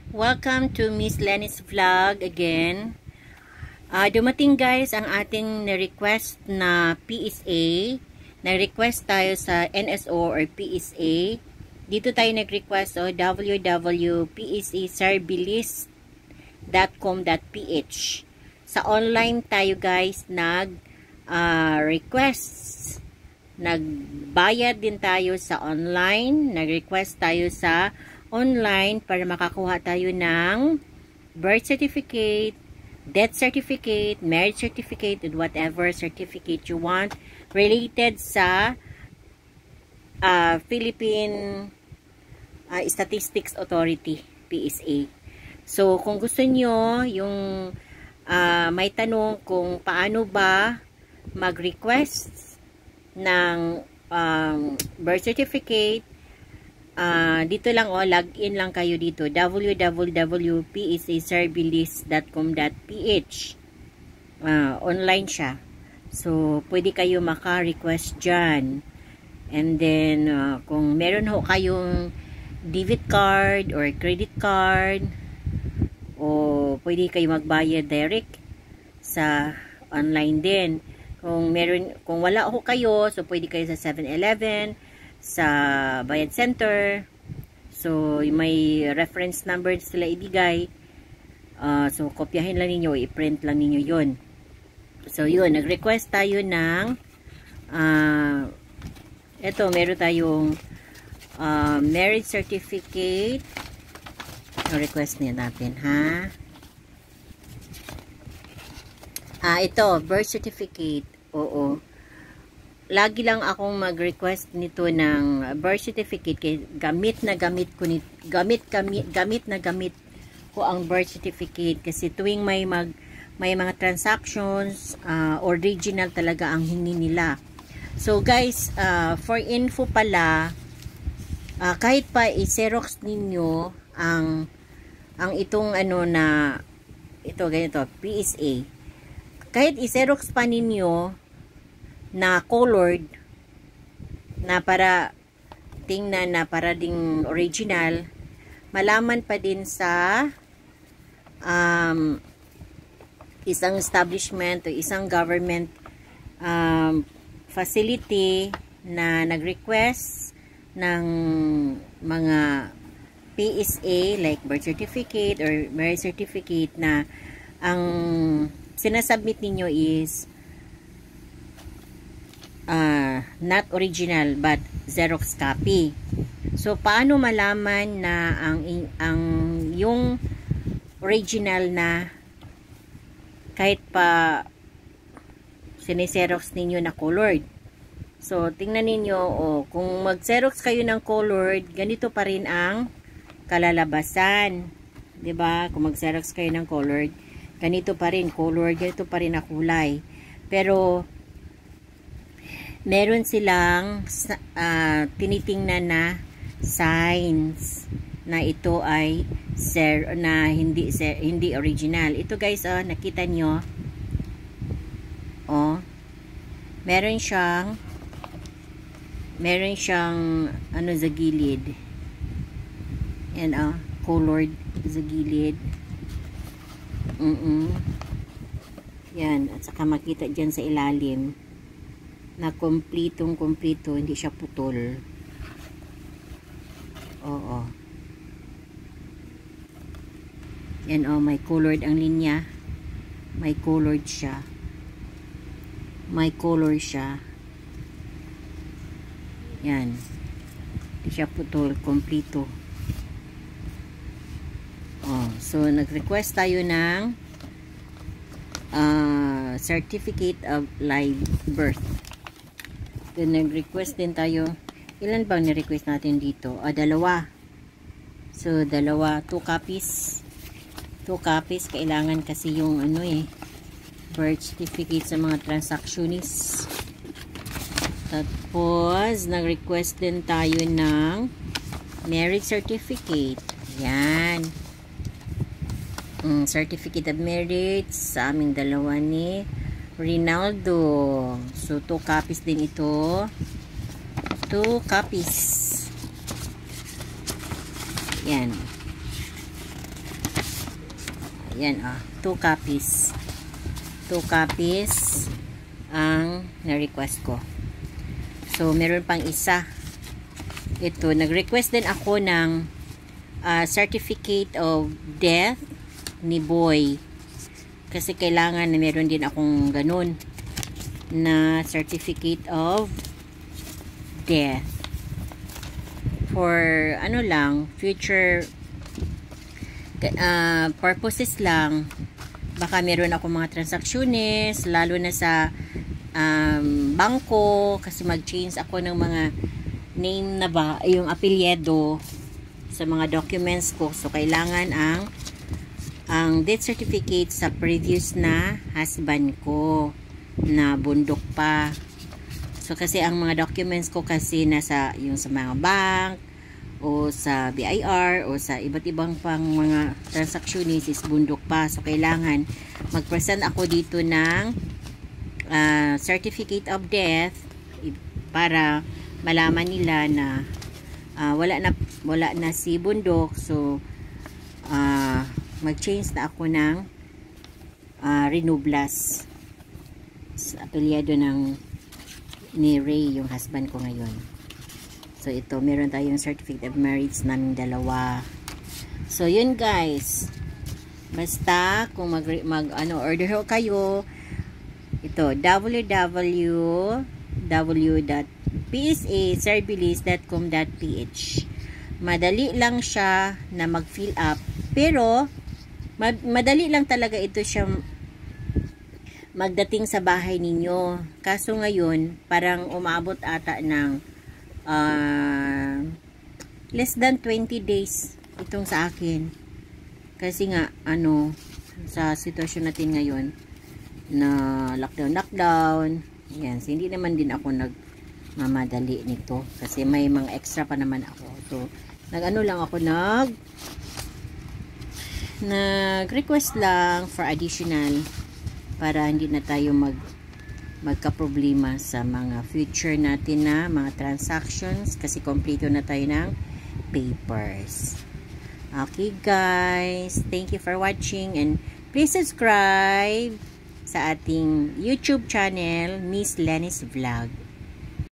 Welcome to Miss Lenny's vlog again. Dumating guys ang ating na-request na PSA. Na-request tayo sa NSO or PSA. Dito tayo nag-request www.psaservicelist.com.ph. Sa online tayo guys nag-request. Nagbayad din tayo sa online. Nag-request tayo sa online para makakuha tayo ng birth certificate, death certificate, marriage certificate, and whatever certificate you want related sa Philippine Statistics Authority, PSA. So, kung gusto nyo, yung may tanong kung paano ba mag-request ng birth certificate, dito lang login lang kayo dito, www.psaservicelist.com.ph. Online siya. So, pwede kayo maka-request dyan. And then, kung meron ho kayong debit card or credit card, o pwede kayo magbayad direct sa online din. Kung wala ho kayo, so pwede kayo sa 7-Eleven, sa Bayad Center. So, may reference number sila ibigay. So, kopyahin lang ninyo, i-print lang ninyo yun. So, yun, nag-request tayo ng eto, meron tayong marriage certificate. Request niya natin, ha? Ito, birth certificate. Oo. Lagi lang akong mag-request nito ng birth certificate kasi gamit na gamit ko ang birth certificate kasi tuwing may mga transactions, original talaga ang hingi nila. So guys, for info pala, kahit pa i-xerox ninyo ang itong ito ganito, PSA. Kahit i-xerox pa ninyo na colored na para tingnan na para ding original, malaman pa din sa isang establishment o isang government facility na nag-request ng mga PSA like birth certificate or marriage certificate na ang sinasubmit ninyo is not original but Xerox copy. So paano malaman na ang yung original na kahit pa sine-xerox ninyo na colored? So tingnan ninyo, kung mag-xerox kayo ng colored, ganito pa rin ang kalalabasan, 'di ba? Kung mag-xerox kayo ng colored, ganito pa rin colored, ganito pa rin ang kulay. Pero meron silang tinitingnan na signs na ito ay hindi original. Ito guys, nakita nyo, meron siyang sa gilid. Yan, colored sa gilid. Yan, at saka makita dyan sa ilalim na kompleto, hindi siya putol. Oo. Yan, may colored ang linya. May colored siya. May color siya. Yan. Hindi siya putol, kompleto. So, nag-request tayo ng certificate of live birth. Then, nag-request din tayo. Ilan bang ni-request natin dito? Dalawa. So, dalawa. 2 copies. 2 copies. Kailangan kasi yung birth certificate sa mga transactionist. Tapos, nag-request din tayo ng marriage certificate. Yan. Certificate of marriage sa aming dalawa ni Rinaldo. So, 2 copies din ito. 2 copies. Yan. yan, 2 copies. 2 copies ang na-request ko. So, meron pang isa. Ito, nag-request din ako ng certificate of death ni Boy. Kasi kailangan na meron din akong ganun na certificate of death. For, ano lang, future purposes lang. Baka meron ako mga transactions, lalo na sa bangko, kasi mag-change ako ng mga name na ba, yung apelyido sa mga documents ko. So, kailangan ang death certificate sa previous na husband ko na bundok pa. So, kasi ang mga documents ko kasi nasa yung sa mga bank o sa BIR o sa iba't ibang pang mga transactions is bundok pa. So, kailangan mag-present ako dito ng certificate of death para malaman nila na wala na si bundok. So, mag-change na ako ng Renoblas sa apelyado ni Ray, yung husband ko ngayon. So, ito, meron tayong certificate of marriage naming dalawa. So, yun guys. Basta, kung order ho kayo, ito, www.psaservilis.com.ph. Madali lang siya na mag-fill up. Pero, madali lang talaga ito siya magdating sa bahay ninyo. Kaso ngayon, parang umabot ata ng less than 20 days itong sa akin. Kasi nga, sa sitwasyon natin ngayon, na lockdown. Yan, so, hindi naman din ako nagmamadali nito. Kasi may mga extra pa naman ako. So, nag-request lang for additional para hindi na tayo magka-problema sa mga future natin na mga transactions kasi kompleto na tayo ng papers. Okay guys, thank you for watching and please subscribe sa ating YouTube channel, Miss Lenny's Vlog.